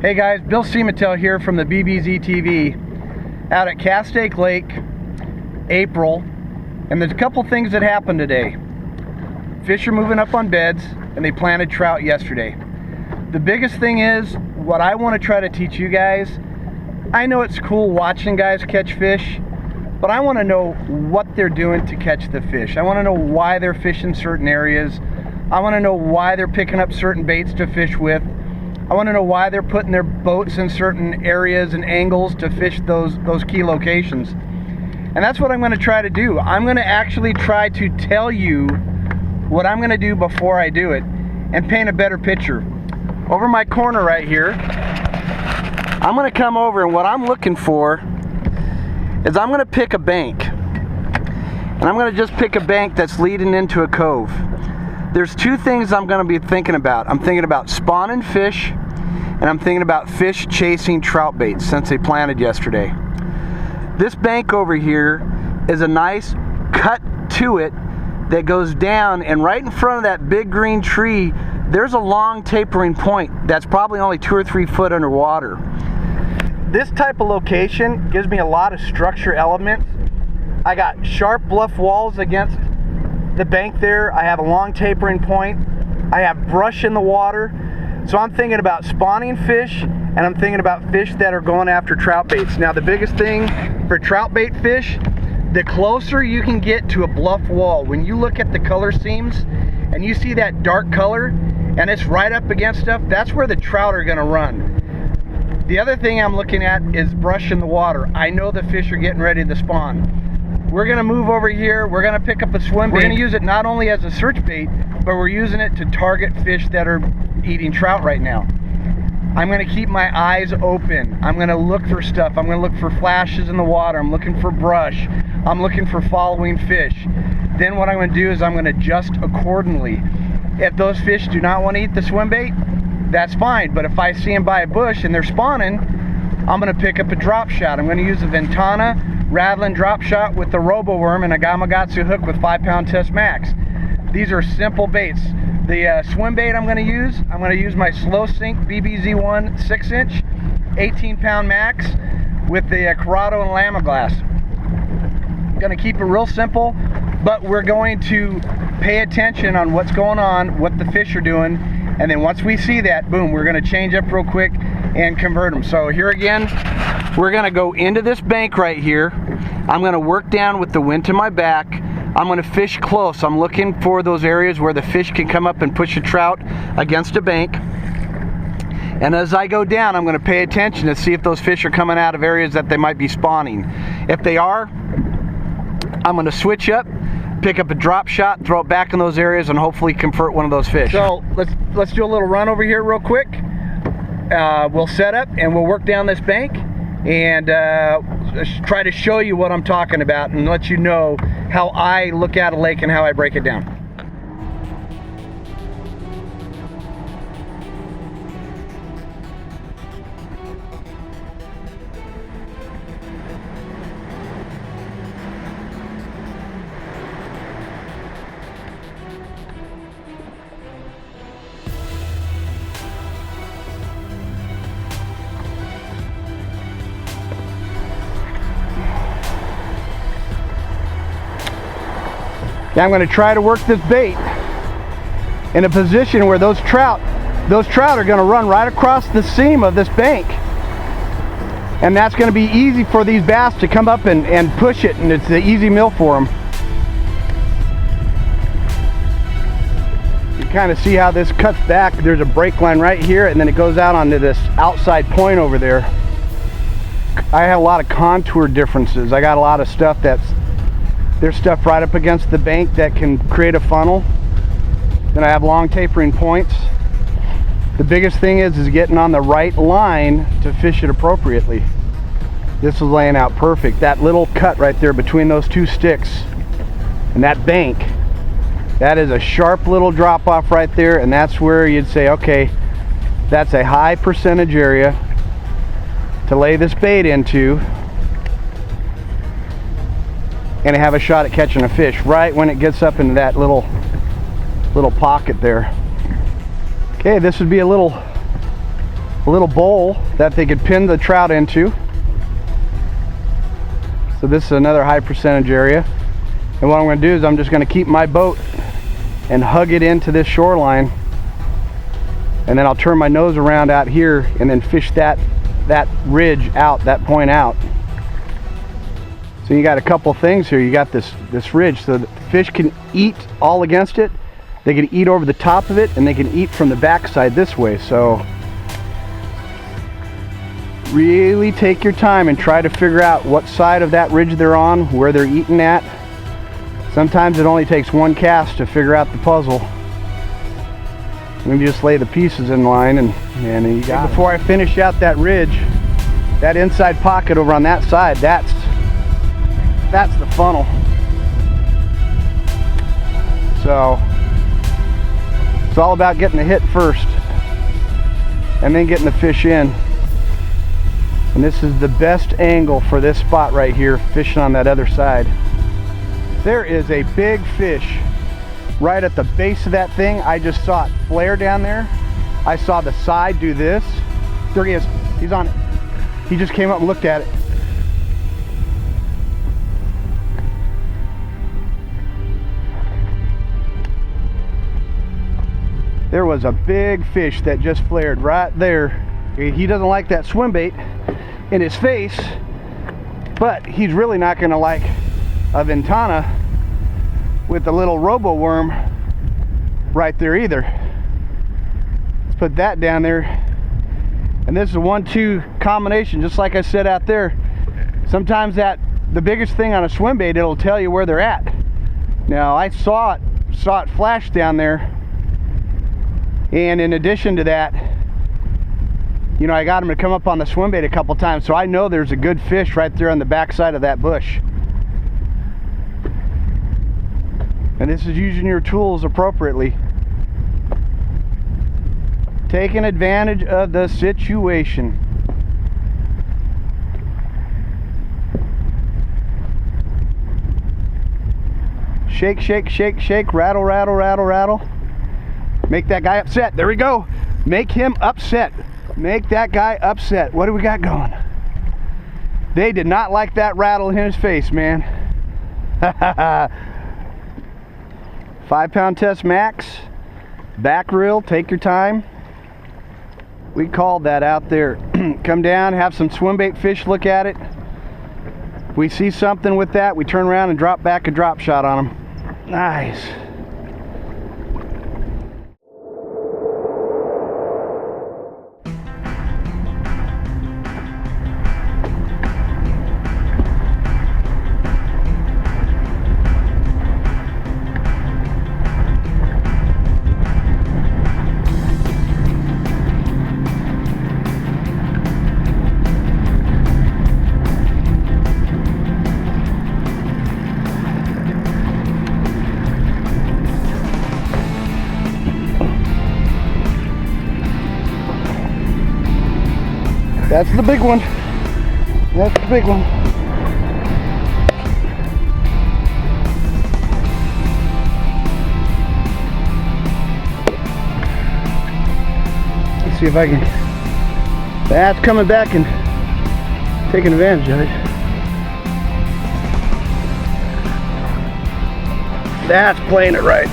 Hey guys, Bill Seamattel here from the theBBZtv out at Castaic Lake, April, and there's a couple things that happened today. Fish are moving up on beds and they planted trout yesterday. The biggest thing is, what I want to try to teach you guys, I know it's cool watching guys catch fish, but I want to know what they're doing to catch the fish. I want to know why they're fishing certain areas. I want to know why they're picking up certain baits to fish with. I want to know why they're putting their boats in certain areas and angles to fish those key locations. And that's what I'm going to try to do. I'm going to actually try to tell you what I'm going to do before I do it and paint a better picture. Over my corner right here, I'm going to come over, and what I'm looking for is I'm going to pick a bank. And I'm going to just pick a bank that's leading into a cove. There's two things I'm going to be thinking about. I'm thinking about spawning fish, and I'm thinking about fish chasing trout baits since they planted yesterday. This bank over here is a nice cut to it that goes down, and right in front of that big green tree, there's a long tapering point that's probably only 2 or 3 foot underwater. This type of location gives me a lot of structure elements. I got sharp bluff walls against the bank there. I have a long tapering point. I have brush in the water. So I'm thinking about spawning fish, and I'm thinking about fish that are going after trout baits. Now the biggest thing for trout bait fish, the closer you can get to a bluff wall, when you look at the color seams and you see that dark color and it's right up against stuff, that's where the trout are gonna run. The other thing I'm looking at is brush in the water. I know the fish are getting ready to spawn. We're gonna move over here, we're gonna pick up a swim bait. We're gonna use it not only as a search bait, but we're using it to target fish that are eating trout right now. I'm gonna keep my eyes open. I'm gonna look for stuff. I'm gonna look for flashes in the water. I'm looking for brush. I'm looking for following fish. Then what I'm gonna do is I'm gonna adjust accordingly. If those fish do not wanna eat the swim bait, that's fine. But if I see them by a bush and they're spawning, I'm gonna pick up a drop shot. I'm gonna use a Ventana rattling drop shot with the robo worm and a Gamakatsu hook with 5-pound test max. These are simple baits. The swim bait I'm going to use my slow sink BBZ1 6-inch 18-pound max with the Corrado and Lama glass. Going to keep it real simple, but we're going to pay attention on what's going on, what the fish are doing, and then once we see that, boom, we're going to change up real quick and convert them. So here again, we're going to go into this bank right here. I'm going to work down with the wind to my back. I'm going to fish close. I'm looking for those areas where the fish can come up and push a trout against a bank. And as I go down, I'm going to pay attention to see if those fish are coming out of areas that they might be spawning. If they are, I'm going to switch up, pick up a drop shot, throw it back in those areas, and hopefully convert one of those fish. So let's do a little run over here real quick. We'll set up and we'll work down this bank and try to show you what I'm talking about and let you know how I look at a lake and how I break it down. Now I'm going to try to work this bait in a position where those trout are going to run right across the seam of this bank, and that's going to be easy for these bass to come up and push it, and it's an easy meal for them. You kind of see how this cuts back. There's a break line right here, and then it goes out onto this outside point over there. I have a lot of contour differences. I got a lot of stuff there's stuff right up against the bank that can create a funnel. Then I have long tapering points. The biggest thing is getting on the right line to fish it appropriately. This is laying out perfect. That little cut right there between those two sticks and that bank, that is a sharp little drop off right there, and that's where you'd say, okay, that's a high percentage area to lay this bait into and have a shot at catching a fish right when it gets up into that little pocket there. Okay, this would be a little a little bowl that they could pin the trout into. So this is another high percentage area. And what I'm going to do is I'm just going to keep my boat and hug it into this shoreline. And then I'll turn my nose around out here and then fish that ridge out, that point out. So you got a couple things here. You got this ridge so that the fish can eat all against it. They can eat over the top of it, and they can eat from the backside this way. So really take your time and try to figure out what side of that ridge they're on, where they're eating at. Sometimes it only takes one cast to figure out the puzzle. We just lay the pieces in line and you got it. Before I finish out that ridge, that inside pocket over on that side, that's the funnel. So it's all about getting the hit first and then getting the fish in. And this is the best angle for this spot right here, fishing on that other side. There is a big fish right at the base of that thing. I just saw it flare down there. I saw the side do this. There he is. He's on it. He just came up and looked at it. There was a big fish that just flared right there. He doesn't like that swim bait in his face, but he's really not going to like a Ventana with the little robo worm right there either. Let's put that down there. And this is a 1-2 combination, just like I said out there. Sometimes the biggest thing on a swim bait, it'll tell you where they're at. Now I saw it flash down there, and in addition to that, you know, I got him to come up on the swim bait a couple times, so I know there's a good fish right there on the back side of that bush. And this is using your tools appropriately. Taking advantage of the situation. Shake, shake, shake, shake, rattle, rattle, rattle, rattle. Make that guy upset. There we go. Make him upset. Make that guy upset. What do we got going? They did not like that rattle in his face, man. 5-pound test max, back reel, take your time. We called that out there. Come down, have some swim bait fish look at it. If we see something with that, we turn around and drop back a drop shot on them. Nice. That's the big one. That's the big one. Let's see if I can. That's coming back and taking advantage of it. That's playing it right.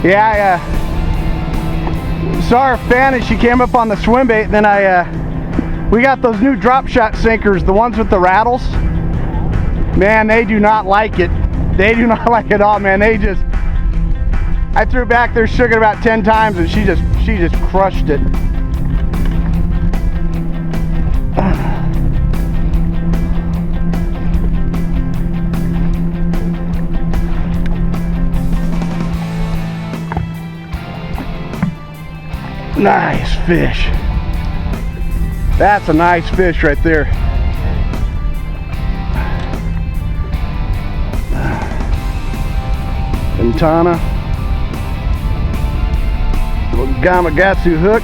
Yeah, saw her fan and she came up on the swim bait, and then we got those new Dropshot sinkers, the ones with the rattles. Man, they do not like it. They do not like it at all, man. I threw back there, shook it about 10 times, and she just crushed it. Nice fish. That's a nice fish right there. Ventana. Little Gamakatsu hook.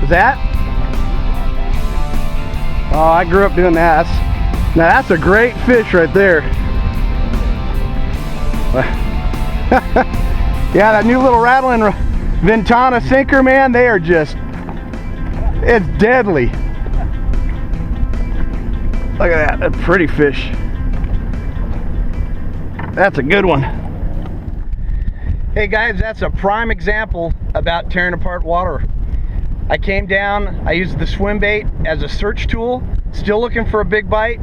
Is that? Oh, I grew up doing that. Now that's a great fish right there. Yeah, that new little rattling Ventana sinker, man, they are just, it's deadly. Look at that, a pretty fish. That's a good one. Hey guys, that's a prime example about tearing apart water. I came down, I used the swim bait as a search tool, still looking for a big bite,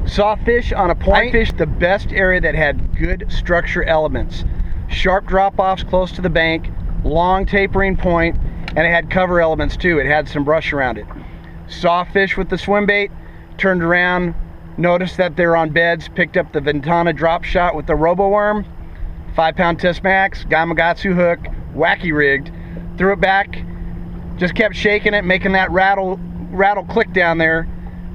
saw fish on a point. I fished the best area that had good structure elements. Sharp drop-offs close to the bank, long tapering point, and it had cover elements too. It had some brush around it. Saw fish with the swim bait, turned around, noticed that they're on beds, picked up the Ventana Dropshot with the robo worm, 5-pound Test Max, Gamakatsu hook, wacky rigged, threw it back, just kept shaking it, making that rattle click down there,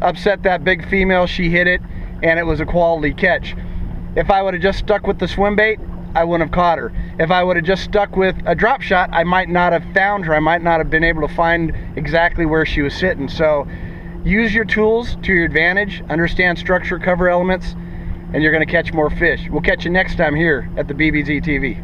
upset that big female, she hit it, and it was a quality catch. If I would have just stuck with the swim bait, I wouldn't have caught her. If I would have just stuck with a drop shot, I might not have found her. I might not have been able to find exactly where she was sitting. So use your tools to your advantage, understand structure, cover elements, and you're gonna catch more fish. We'll catch you next time here at the BBZ TV.